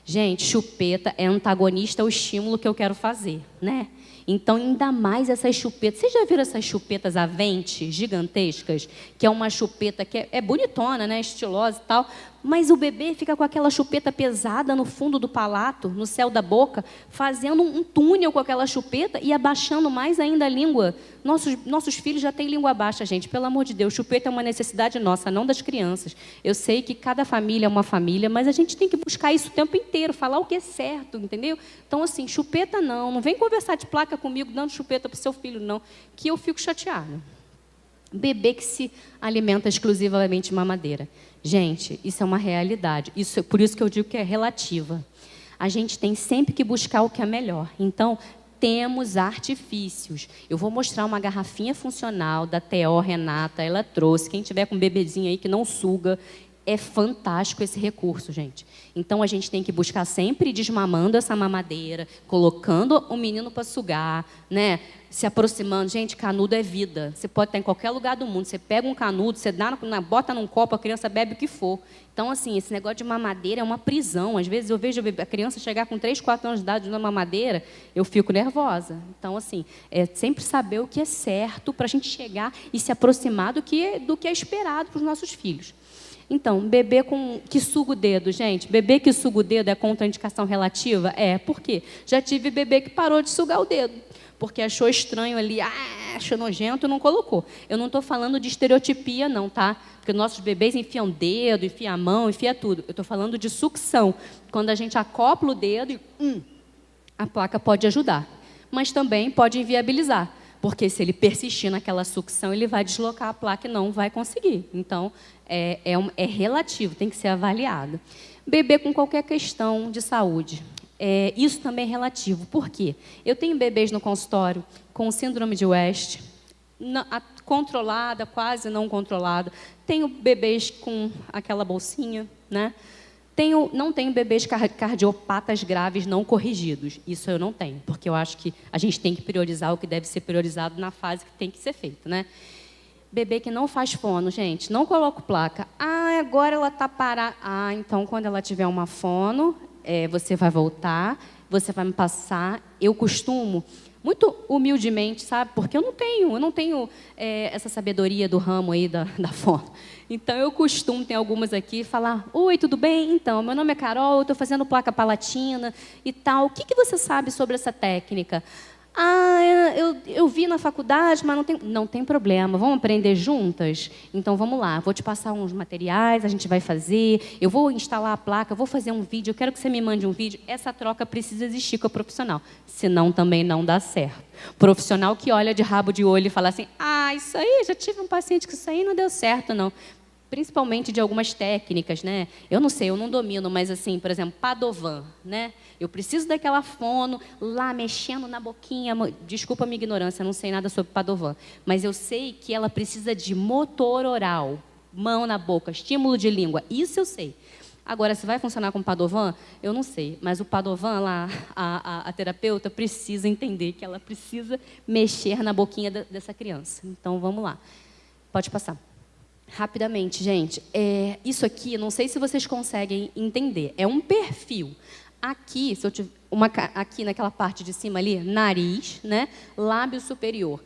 Gente, chupeta é antagonista ao estímulo que eu quero fazer, né? Então, ainda mais essas chupetas. Vocês já viram essas chupetas Avente, gigantescas? Que é uma chupeta que é bonitona, né? Estilosa e tal. Mas o bebê fica com aquela chupeta pesada no fundo do palato, no céu da boca, fazendo um túnel com aquela chupeta e abaixando mais ainda a língua. Nossos filhos já têm língua baixa, gente. Pelo amor de Deus, chupeta é uma necessidade nossa, não das crianças. Eu sei que cada família é uma família, mas a gente tem que buscar isso o tempo inteiro, falar o que é certo, entendeu? Então, assim, chupeta não vem conversar de placa comigo dando chupeta para o seu filho, não, que eu fico chateada. Bebê que se alimenta exclusivamente de mamadeira. Gente, isso é uma realidade. Por isso que eu digo que é relativa. A gente tem sempre que buscar o que é melhor. Então, temos artifícios. Eu vou mostrar uma garrafinha funcional da TO Renata, ela trouxe. Quem tiver com um bebezinho aí que não suga, é fantástico esse recurso, gente. Então, a gente tem que buscar sempre desmamando essa mamadeira, colocando o menino para sugar, né? Se aproximando. Gente, canudo é vida. Você pode estar em qualquer lugar do mundo. Você pega um canudo, você bota num copo, a criança bebe o que for. Então, assim, esse negócio de mamadeira é uma prisão. Às vezes, eu vejo a criança chegar com 3, 4 anos de idade numa mamadeira, eu fico nervosa. Então, assim, é sempre saber o que é certo para a gente chegar e se aproximar do que é esperado para os nossos filhos. Então, bebê que suga o dedo, gente. Bebê que suga o dedo é contraindicação relativa? É, por quê? Já tive bebê que parou de sugar o dedo, porque achou estranho ali, achou nojento e não colocou. Eu não estou falando de estereotipia, não, tá? Porque nossos bebês enfiam dedo, enfiam a mão, enfiam tudo. Eu estou falando de sucção. Quando a gente acopla o dedo e a placa pode ajudar. Mas também pode inviabilizar. Porque se ele persistir naquela sucção, ele vai deslocar a placa e não vai conseguir. Então, é relativo, tem que ser avaliado. Bebê com qualquer questão de saúde. Isso também é relativo. Por quê? Eu tenho bebês no consultório com síndrome de West, controlada, quase não controlada. Tenho bebês com aquela bolsinha, né? Não tenho bebês cardiopatas graves não corrigidos. Isso eu não tenho, porque eu acho que a gente tem que priorizar o que deve ser priorizado na fase que tem que ser feito, né? Bebê que não faz fono, gente, não coloco placa. Agora ela está parada. Então, quando ela tiver uma fono, você vai voltar, você vai me passar. Eu costumo, muito humildemente, sabe? Porque eu não tenho essa sabedoria do ramo aí da fono. Então, eu costumo, tem algumas aqui, falar: oi, tudo bem? Então, meu nome é Carol, eu estou fazendo placa palatina e tal. O que você sabe sobre essa técnica? Eu vi na faculdade, mas não tem problema. Vamos aprender juntas? Então, vamos lá. Vou te passar uns materiais, a gente vai fazer. Eu vou instalar a placa, eu vou fazer um vídeo. Eu quero que você me mande um vídeo. Essa troca precisa existir com o profissional. Senão, também não dá certo. Profissional que olha de rabo de olho e fala assim: isso aí, já tive um paciente que isso aí não deu certo, não. Principalmente de algumas técnicas, né? Eu não sei, eu não domino, mas assim, por exemplo, Padovan, né? Eu preciso daquela fono lá mexendo na boquinha. Desculpa a minha ignorância, eu não sei nada sobre Padovan, mas eu sei que ela precisa de motor oral, mão na boca, estímulo de língua. Isso eu sei. Agora, se vai funcionar com Padovan, eu não sei. Mas o Padovan lá, a terapeuta precisa entender que ela precisa mexer na boquinha dessa criança. Então, vamos lá. Pode passar. Rapidamente, gente, isso aqui, não sei se vocês conseguem entender, é um perfil. Aqui, se eu tiver aqui naquela parte de cima ali, nariz, né, lábio superior.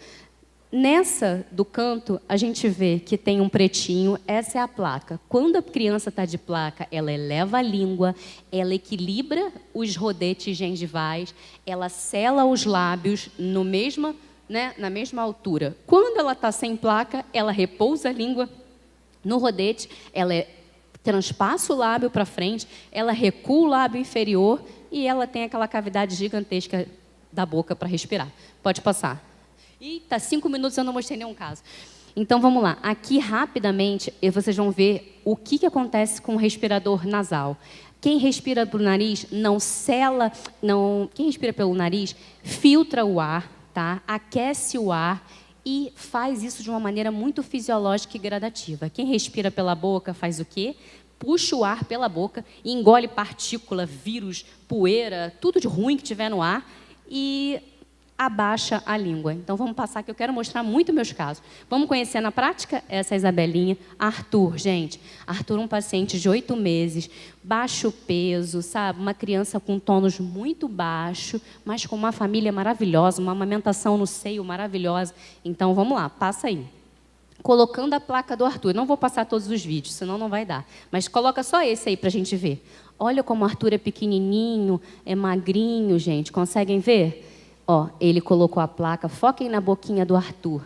Nessa do canto, a gente vê que tem um pretinho, essa é a placa. Quando a criança está de placa, ela eleva a língua, ela equilibra os rodetes gengivais, ela sela os lábios na mesma altura. Quando ela está sem placa, ela repousa a língua no rodete, ela transpassa o lábio para frente, ela recua o lábio inferior e ela tem aquela cavidade gigantesca da boca para respirar. Pode passar. Eita, 5 minutos eu não mostrei nenhum caso. Então, vamos lá. Aqui, rapidamente, vocês vão ver o que acontece com o respirador nasal. Quem respira pelo nariz não sela, quem respira pelo nariz filtra o ar, tá? Aquece o ar e faz isso de uma maneira muito fisiológica e gradativa. Quem respira pela boca faz o quê? Puxa o ar pela boca e engole partícula, vírus, poeira, tudo de ruim que tiver no ar e abaixa a língua. Então, vamos passar que eu quero mostrar muito meus casos. Vamos conhecer na prática? Essa é a Isabelinha. Arthur, gente. Arthur, um paciente de 8 meses, baixo peso, sabe? Uma criança com tônus muito baixo, mas com uma família maravilhosa, uma amamentação no seio maravilhosa. Então, vamos lá, passa aí. Colocando a placa do Arthur. Não vou passar todos os vídeos, senão não vai dar. Mas coloca só esse aí para a gente ver. Olha como o Arthur é pequenininho, é magrinho, gente. Conseguem ver? Ó, ele colocou a placa, foquem na boquinha do Arthur.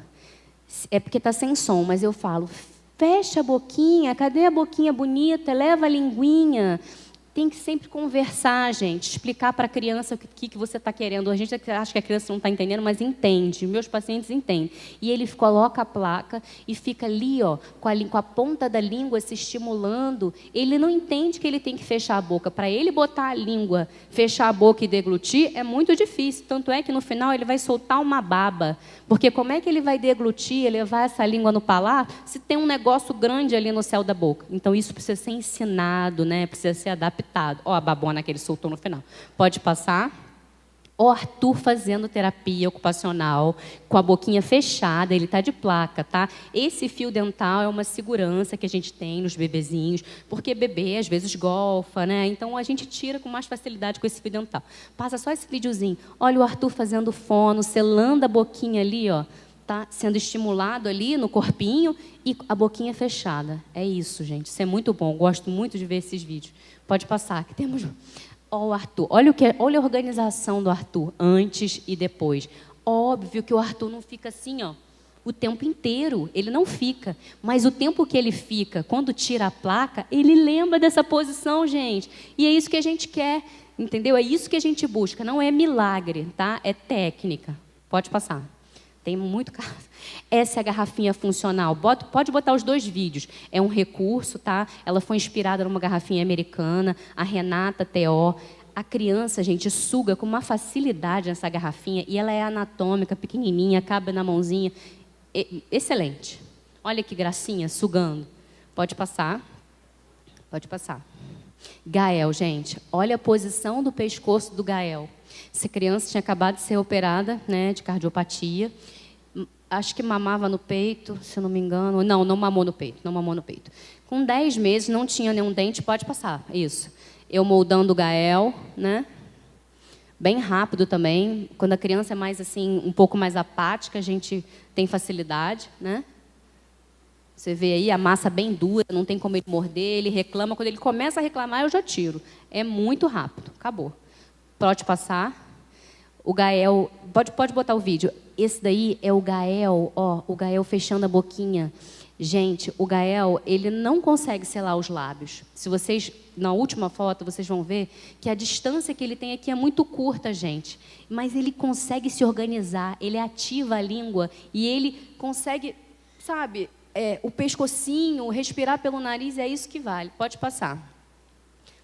É porque está sem som, mas eu falo, fecha a boquinha, cadê a boquinha bonita? Leva a linguinha. tem que sempre conversar, gente, explicar para a criança o que você está querendo. A gente acha que a criança não está entendendo, mas entende. Meus pacientes entendem. E ele coloca a placa e fica ali, ó, com a ponta da língua se estimulando. Ele não entende que ele tem que fechar a boca. Para ele botar a língua, fechar a boca e deglutir, é muito difícil. Tanto é que, no final, ele vai soltar uma baba. Porque como é que ele vai deglutir, levar essa língua no palar, se tem um negócio grande ali no céu da boca? Então, isso precisa ser ensinado, né? Precisa ser adaptado. Ó, a babona que ele soltou no final. Pode passar. O Arthur fazendo terapia ocupacional, com a boquinha fechada, ele está de placa, tá? Esse fio dental é uma segurança que a gente tem nos bebezinhos, porque bebê às vezes golfa, né? Então a gente tira com mais facilidade com esse fio dental. Passa só esse videozinho. Olha o Arthur fazendo fono, selando a boquinha ali, ó. Tá sendo estimulado ali no corpinho e a boquinha fechada. É isso, gente. Isso é muito bom. Gosto muito de ver esses vídeos. Pode passar, que temos... Ó, o Arthur. Olha a organização do Arthur, antes e depois. Óbvio que o Arthur não fica assim, ó, o tempo inteiro. Ele não fica. Mas o tempo que ele fica, quando tira a placa, ele lembra dessa posição, gente. E é isso que a gente quer, entendeu? É isso que a gente busca. Não é milagre, tá? É técnica. Pode passar. Tem muito caso. Essa é a garrafinha funcional. Pode botar os 2 vídeos. É um recurso, tá? Ela foi inspirada numa garrafinha americana, a Renata T.O. A criança, gente, suga com uma facilidade nessa garrafinha e ela é anatômica, pequenininha, cabe na mãozinha. Excelente. Olha que gracinha, sugando. Pode passar. Pode passar. Gael, gente. Olha a posição do pescoço do Gael. Essa criança tinha acabado de ser operada, né, de cardiopatia. Acho que mamava no peito, se não me engano. Não mamou no peito, não mamou no peito. Com 10 meses, não tinha nenhum dente, pode passar, isso. Eu moldando o Gael, né? Bem rápido também. Quando a criança é mais assim, um pouco mais apática, a gente tem facilidade, né? Você vê aí a massa bem dura, não tem como ele morder, ele reclama. Quando ele começa a reclamar, eu já tiro. É muito rápido, acabou. Pode passar. O Gael, pode botar o vídeo. Esse daí é o Gael, ó, o Gael fechando a boquinha. Gente, o Gael, ele não consegue selar os lábios. Se vocês, na última foto, vocês vão ver que a distância que ele tem aqui é muito curta, gente. Mas ele consegue se organizar, ele ativa a língua e ele consegue, sabe, o pescocinho, respirar pelo nariz, é isso que vale. Pode passar.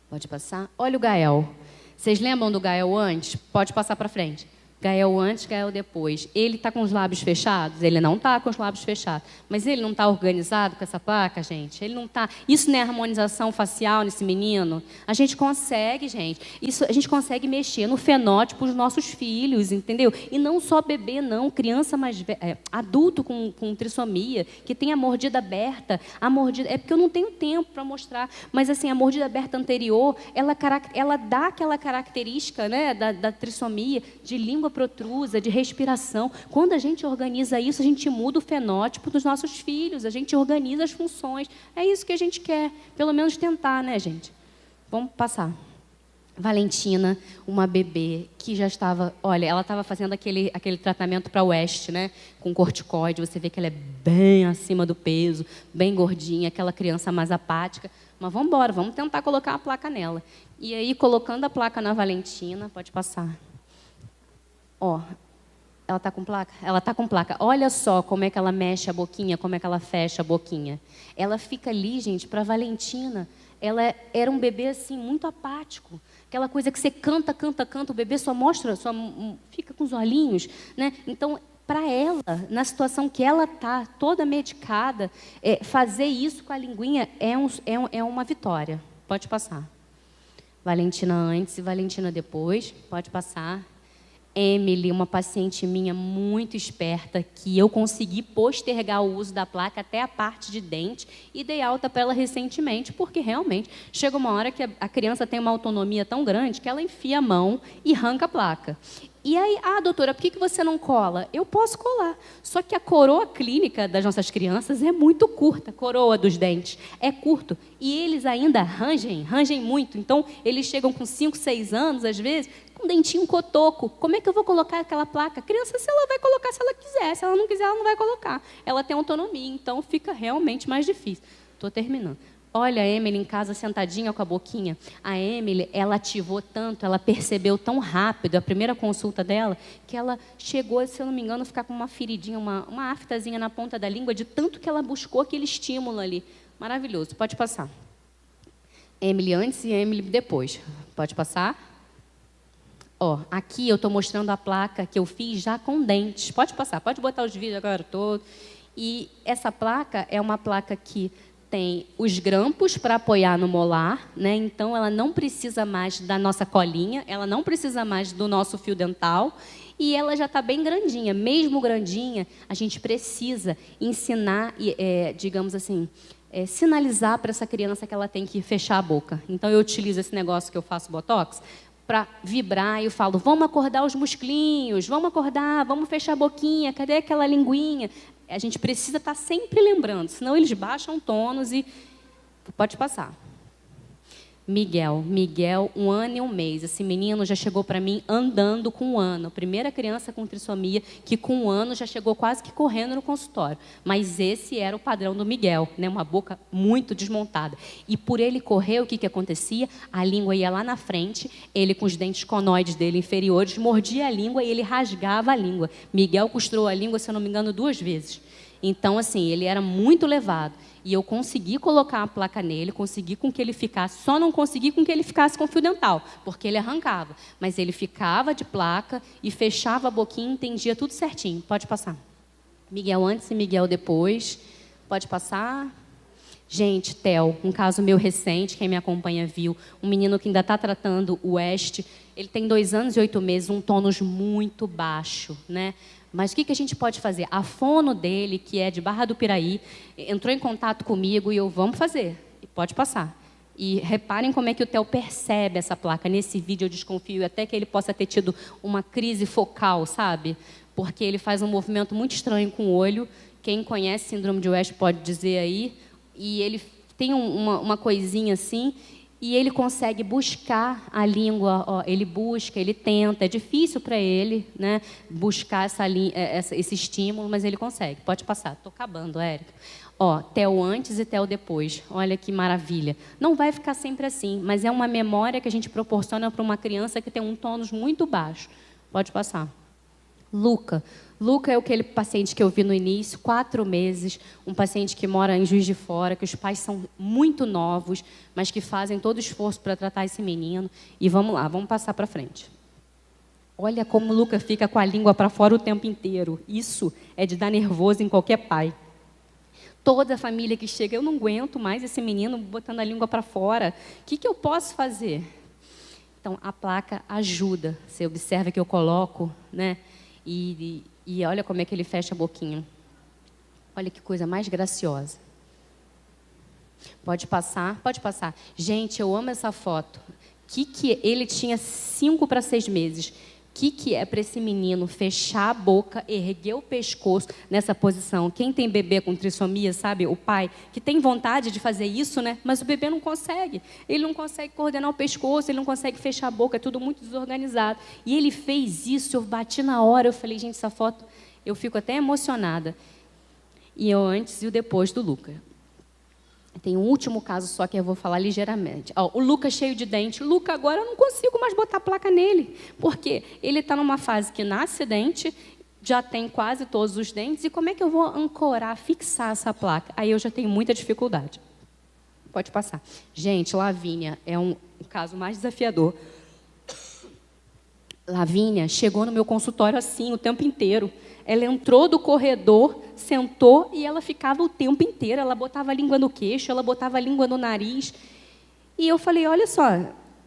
Pode passar. Olha o Gael. Vocês lembram do Gael antes? Pode passar para frente. Gael antes, Gael depois. Ele está com os lábios fechados? Ele não está com os lábios fechados. Mas ele não está organizado com essa placa, gente? Ele não está... Isso não é harmonização facial nesse menino? A gente consegue, gente. Isso, a gente consegue mexer no fenótipo dos nossos filhos, entendeu? E não só bebê, não. Criança mais velha, adulto com trissomia, que tem a mordida aberta. A mordida... É porque eu não tenho tempo para mostrar. Mas, assim, a mordida aberta anterior, ela dá aquela característica, né, da trissomia, de língua protrusa, de respiração. Quando a gente organiza isso, a gente muda o fenótipo dos nossos filhos, a gente organiza as funções. É isso que a gente quer, pelo menos tentar, né, gente? Vamos passar. Valentina, uma bebê que já estava... Olha, ela estava fazendo aquele tratamento para West, né? Com corticoide. Você vê que ela é bem acima do peso, bem gordinha, aquela criança mais apática. Mas vamos embora, vamos tentar colocar a placa nela. E aí, colocando a placa na Valentina, pode passar. Ó, ela está com placa? Ela está com placa. Olha só como é que ela mexe a boquinha, como é que ela fecha a boquinha. Ela fica ali, gente, para a Valentina. Ela era um bebê, assim, muito apático. Aquela coisa que você canta, o bebê só mostra, só fica com os olhinhos, né? Então, para ela, na situação que ela está, toda medicada, fazer isso com a linguinha é uma vitória. Pode passar. Valentina antes e Valentina depois. Pode passar. Emily, uma paciente minha muito esperta, que eu consegui postergar o uso da placa até a parte de dente e dei alta para ela recentemente, porque realmente chega uma hora que a criança tem uma autonomia tão grande que ela enfia a mão e arranca a placa. E aí, doutora, por que você não cola? Eu posso colar. Só que a coroa clínica das nossas crianças é muito curta, a coroa dos dentes é curto. E eles ainda rangem muito. Então, eles chegam com 5, 6 anos, às vezes, com um dentinho cotoco. Como é que eu vou colocar aquela placa? A criança, se ela vai colocar, se ela quiser. Se ela não quiser, ela não vai colocar. Ela tem autonomia, então fica realmente mais difícil. Estou terminando. Olha a Emily em casa sentadinha com a boquinha. A Emily, ela ativou tanto, ela percebeu tão rápido a primeira consulta dela, que ela chegou, se eu não me engano, a ficar com uma feridinha, uma aftazinha na ponta da língua, de tanto que ela buscou aquele estímulo ali. Maravilhoso, pode passar. Emily antes e Emily depois. Pode passar. Ó, aqui eu estou mostrando a placa que eu fiz já com dentes. Pode passar, pode botar os vídeos agora todos. E essa placa é uma placa que tem os grampos para apoiar no molar, né? Então ela não precisa mais da nossa colinha, ela não precisa mais do nosso fio dental e ela já está bem grandinha. Mesmo grandinha, a gente precisa ensinar, digamos assim, sinalizar para essa criança que ela tem que fechar a boca. Então eu utilizo esse negócio que eu faço botox para vibrar e eu falo, vamos acordar os musclinhos, vamos acordar, vamos fechar a boquinha, cadê aquela linguinha? A gente precisa estar sempre lembrando, senão eles baixam tônus e... Pode passar. Miguel, 1 ano e 1 mês. Esse menino já chegou para mim andando com 1 ano. Primeira criança com trissomia que com 1 ano já chegou quase que correndo no consultório. Mas esse era o padrão do Miguel, né? Uma boca muito desmontada. E por ele correr, o que acontecia? A língua ia lá na frente, ele com os dentes conoides dele inferiores, mordia a língua e ele rasgava a língua. Miguel costurou a língua, se eu não me engano, 2 vezes. Então, assim, ele era muito levado. E eu consegui colocar a placa nele, consegui com que ele ficasse, só não consegui com que ele ficasse com fio dental, porque ele arrancava. Mas ele ficava de placa e fechava a boquinha e entendia tudo certinho. Pode passar. Miguel antes e Miguel depois. Pode passar. Gente, Theo, um caso meu recente, quem me acompanha viu, um menino que ainda está tratando o West, ele tem 2 anos e 8 meses, um tônus muito baixo, né? Mas o que a gente pode fazer? A fono dele, que é de Barra do Piraí, entrou em contato comigo e eu, vamos fazer. E pode passar. E reparem como é que o Theo percebe essa placa. Nesse vídeo eu desconfio até que ele possa ter tido uma crise focal, sabe? Porque ele faz um movimento muito estranho com o olho. Quem conhece síndrome de West pode dizer aí. E ele tem uma coisinha assim... E ele consegue buscar a língua, ó, ele busca, ele tenta. É difícil para ele, né, buscar esse estímulo, mas ele consegue. Pode passar. Estou acabando, Érica. Ó, Theo antes e Theo depois. Olha que maravilha. Não vai ficar sempre assim, mas é uma memória que a gente proporciona para uma criança que tem um tônus muito baixo. Pode passar. Luca. Luca é aquele paciente que eu vi no início, 4 meses, um paciente que mora em Juiz de Fora, que os pais são muito novos, mas que fazem todo o esforço para tratar esse menino. E vamos lá, vamos passar para frente. Olha como o Luca fica com a língua para fora o tempo inteiro. Isso é de dar nervoso em qualquer pai. Toda a família que chega, eu não aguento mais esse menino botando a língua para fora. O que eu posso fazer? Então, a placa ajuda. Você observa que eu coloco, né? E olha como é que ele fecha a boquinha. Olha que coisa mais graciosa. Pode passar, pode passar. Gente, eu amo essa foto. Ele tinha 5 para 6 meses. O que é para esse menino fechar a boca, erguer o pescoço nessa posição? Quem tem bebê com trissomia, sabe? O pai, que tem vontade de fazer isso, né? Mas o bebê não consegue. Ele não consegue coordenar o pescoço, ele não consegue fechar a boca, é tudo muito desorganizado. E ele fez isso, eu bati na hora, eu falei, gente, essa foto, eu fico até emocionada. E o antes e o depois do Luca. Tem um último caso só que eu vou falar ligeiramente. Ó, o Luca cheio de dente. Luca, agora eu não consigo mais botar placa nele. Por quê? Ele está numa fase que nasce dente, já tem quase todos os dentes. E como é que eu vou ancorar, fixar essa placa? Aí eu já tenho muita dificuldade. Pode passar. Gente, Lavínia é um caso mais desafiador. Lavínia chegou no meu consultório assim, o tempo inteiro. Ela entrou do corredor, sentou e ela ficava o tempo inteiro. Ela botava a língua no queixo, ela botava a língua no nariz. E eu falei, olha só,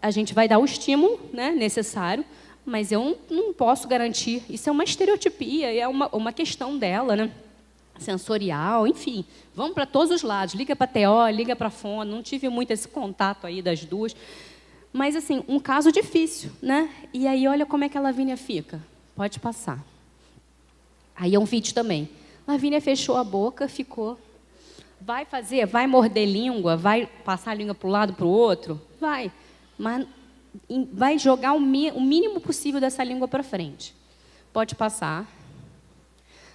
a gente vai dar o estímulo, né, necessário, mas eu não posso garantir. Isso é uma estereotipia, é uma questão dela, né? Sensorial, enfim. Vamos para todos os lados. Liga para a TO, liga para a fono. Não tive muito esse contato aí das duas. Mas, assim, um caso difícil, né? E aí, olha como é que a Lavínia fica. Pode passar. Aí é um vídeo também. Lavínia fechou a boca, ficou. Vai fazer? Vai morder língua? Vai passar a língua para um lado, para o outro? Vai. Mas vai jogar o mínimo possível dessa língua para frente. Pode passar.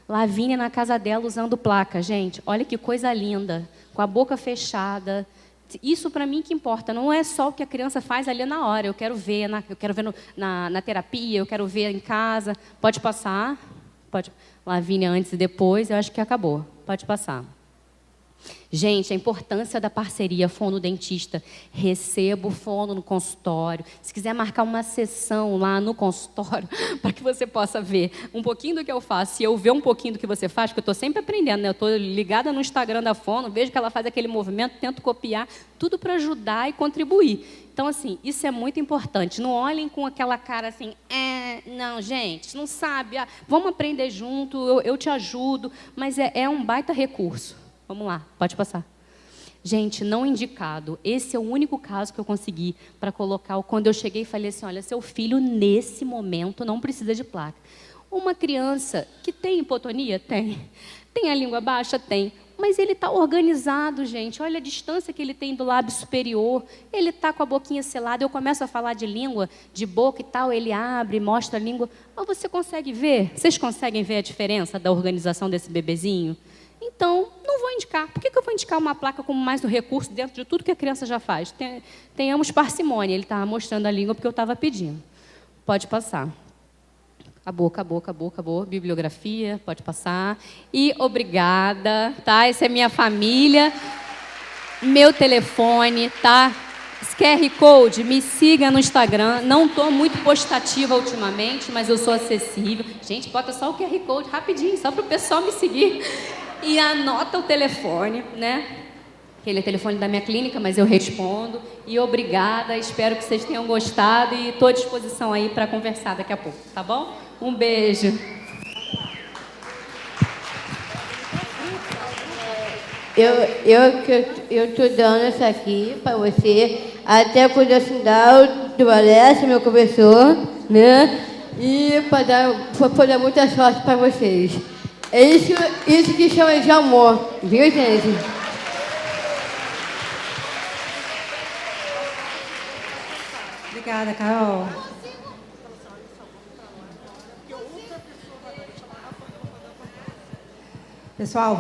Lavínia na casa dela usando placa. Gente, olha que coisa linda. Com a boca fechada, Isso para mim que importa, não é só o que a criança faz ali na hora. Eu quero ver, na terapia, eu quero ver em casa. Pode passar? Pode. Lavínia antes e depois, eu acho que acabou. Pode passar. Gente, a importância da parceria fono-dentista. Receba o fono no consultório. Se quiser marcar uma sessão lá no consultório, para que você possa ver um pouquinho do que eu faço, e eu ver um pouquinho do que você faz, porque eu estou sempre aprendendo, né? Eu estou ligada no Instagram da fono, vejo que ela faz aquele movimento, tento copiar, tudo para ajudar e contribuir. Então, assim, isso é muito importante. Não olhem com aquela cara assim, não, gente, não sabe, vamos aprender junto, eu te ajudo, mas é um baita recurso. Vamos lá, pode passar. Gente, não indicado. Esse é o único caso que eu consegui para colocar. Quando eu cheguei e falei assim, olha, seu filho, nesse momento, não precisa de placa. Uma criança que tem hipotonia? Tem. Tem a língua baixa? Tem. Mas ele está organizado, gente. Olha a distância que ele tem do lábio superior. Ele está com a boquinha selada. Eu começo a falar de língua, de boca e tal. Ele abre, mostra a língua. Mas você consegue ver? Vocês conseguem ver a diferença da organização desse bebezinho? Então, não vou indicar. Por que eu vou indicar uma placa como mais do recurso dentro de tudo que a criança já faz? Tenhamos parcimônia. Ele estava mostrando a língua porque eu estava pedindo. Pode passar. Acabou, acabou, acabou, acabou. Bibliografia, pode passar. E obrigada, tá? Essa é minha família. Meu telefone, tá? Esse QR Code, me siga no Instagram. Não estou muito postativa ultimamente, mas eu sou acessível. Gente, bota só o QR Code rapidinho, só para o pessoal me seguir. E anota o telefone, né? Aquele é o telefone da minha clínica, mas eu respondo. E obrigada, espero que vocês tenham gostado e estou à disposição aí para conversar daqui a pouco, tá bom? Um beijo. Eu estou dando essa aqui para você, até quando assinar o Alessio, meu professor, né? E para dar muita sorte para vocês. É isso que chama de amor, viu, gente? Obrigada, Carol. Pessoal, vamos